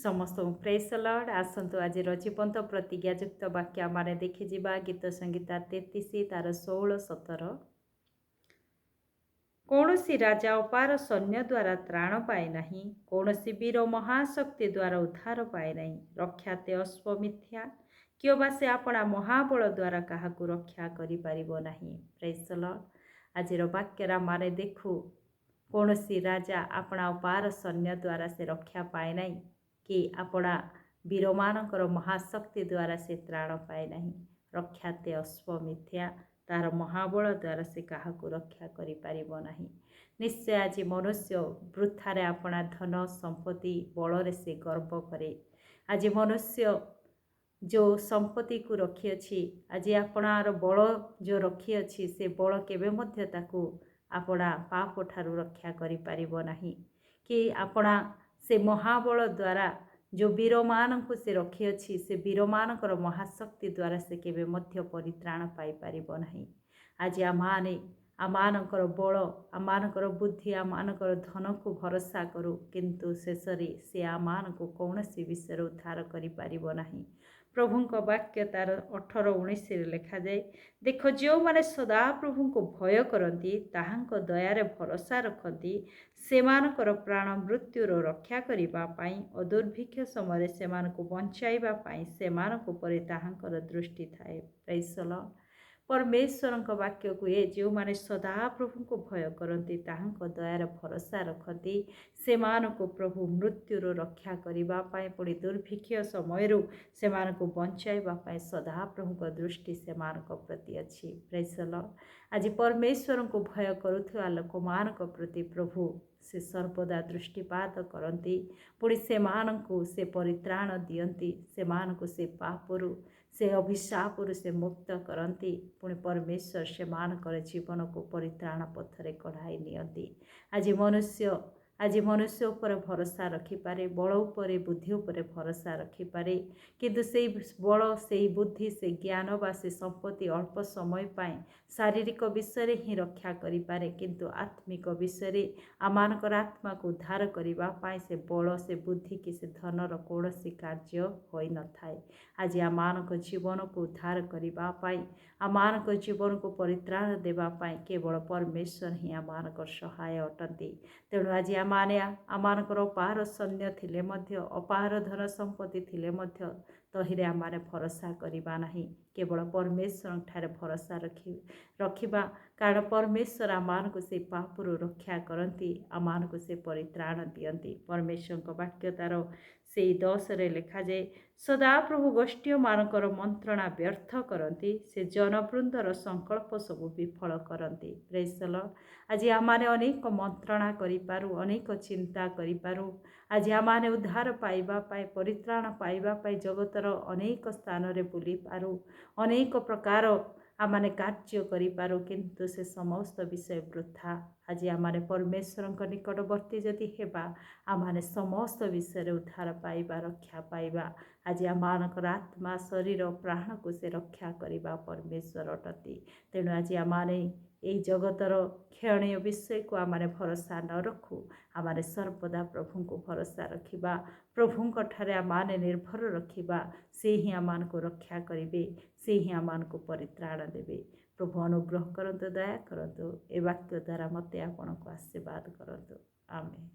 समस्त praise the Lord. आसतु आज जीवंत प्रतिज्ञायुक्त वाक्य आम देखिजा गीत संगीता 33 तार 16-17। कौन सी राजा अपार सैन्य द्वारा त्राण पाए नहीं, कौन सी वीर महाशक्ति द्वारा उद्धार पाए नहीं। रक्षा ते अश्व मिथ्या, क्यों बा से अपना महाबल द्वारा क्या रक्षा करि परिबो नहीं। Praise the Lord. आज वाक्य माने देखू कौन सी राजा अपना अपार सैन्य द्वारा से रक्षा पाए नहीं कि अपना वीर मानकर महाशक्ति द्वारा से त्राण पाए नहीं। रक्षा ते अश्व मिथ्या, तार महाबल द्वारा से क्या रक्षा करि परिबो नहीं। निश्चय आज मनुष्य वृथारे अपना धन संपत्ति बल से गर्व करे। आज मनुष्य जो संपत्ति को रखी अच्छी, आज आपणार बल जो रखी अच्छी से बल केबे मध्य ताकू अपना पाप ठारू रक्षा करि परिबो नहीं। कि अपना से महाबल द्वारा जो वीर मानक से रखी अच्छी से वीर मानकर महाशक्ति द्वारा से केबे मध्य परित्राण पाई परिबो नहीं। आज आमानकर बल आमानकर बुद्धि आमानकर धन को भरोसा करू, किंतु शेषरे से आमान को कौन सी विषय उद्धार करि परिबो नहीं। प्रभु को वाक्य तार 18-19 लिखा जाए, देख जो माने सदा प्रभु को भय करती ताहांको दयारे भरोसा रखती सेमानकर प्राण मृत्युर रक्षा करिबा पाई और दुर्भिक्ष समय सेमानको बंचाइबा पाई सेमानक उपरे ताहांकर दृष्टि थाए। Praise the Lord. परमेश्वर वाक्य को ये जो माने सदा प्रभु को भय करती ताहांको दयार भरोसा रखती सेमानको प्रभु मृत्युर रक्षा करिबा पाई पुणी दुर्भिक्ष समय सेमानको बंचाइबा पाई सदा प्रभु को दृष्टि सेमानक प्रति अच्छी। Praise the Lord. आज परमेश्वर को भय करुवा लोक मानक प्रति प्रभु से सर्वदा दृष्टिपात करती पुणी सेमानको से परित्राण दियंती सेमानको से पापरु से अभिशापरु से मुक्त करती पुणी परमेश्वर से मानकर जीवन को परित्राण पथरे कढ़ाई नियंती। आज मनुष्य उपर भरोसा रखिपारे, बल उपरे बुद्धि उपरे भरोसा रखिपारे, किंतु से बल से बुद्धि से ज्ञान बा से संपत्ति अल्प समय पाए शारीरिक विषय ही रक्षा करिपारे, किंतु आत्मिक विषय आमानकर आत्मा को उद्धार करिबा पाए से बल से बुद्धि कि से धनर कौनसी कार्य होई न थाए। आज आमानक जीवन को उद्धार करिबा पाए आमानक जीवन को परित्राण देबा पाए केवल परमेश्वर ही आमानकर सहाय अटंती। तेणु आज आमानकर अपार सैन्य थिले मध्य अपार धन संपत्ति थिले मध्य तहिरे आमाने भरोसा करिबा नहीं, केवल परमेश्वर ठारे भरोसा रखिबा, कारण परमेश्वर आमानको से पापरु रक्षा करती आमानको से परित्राण दियंती। परमेश्वर को वाक्य तार से 10 लिखा जाए, सदा प्रभु गोष्ठी मानकर मंत्रणा व्यर्थ करती से जनवृंदर संकल्प सबू विफल करती। Praise the Lord. आज आमाने अनेक मंत्रणा करिपारू, अनेक चिंता करिपारू, आज आमाने उद्धार पाइबा पाए परित्राण पाइबा पाए जगतर अनेक स्थान रे बुली पारू, अनेक प्रकार आमाने कार्य करिपारू, किंतु से समस्त विषय वृथा। आज आमाने परमेश्वर निकटवर्ती जदि हेबा आमाने समस्त विषय उद्धार पाइबा रक्षा पाइबा। आज आमानकर आत्मा शरीर प्राण को से रक्षा करिबा परमेश्वर अटती। तेणु आज आमाने यही जगतर क्षणीय विषय को आमाने भरोसा न रखू, आमाने सर्वदा प्रभु को भरोसा रखिबा, प्रभु ठारे आमाने निर्भर रखिबा, से ही आमान को रक्षा करिबे, से ही आमान को परित्राण देबे। प्रभु अनुग्रह करंतु, दया करंतु, ए वाक्य द्वारा मते आपण को आशीर्वाद करंतु। आमेन।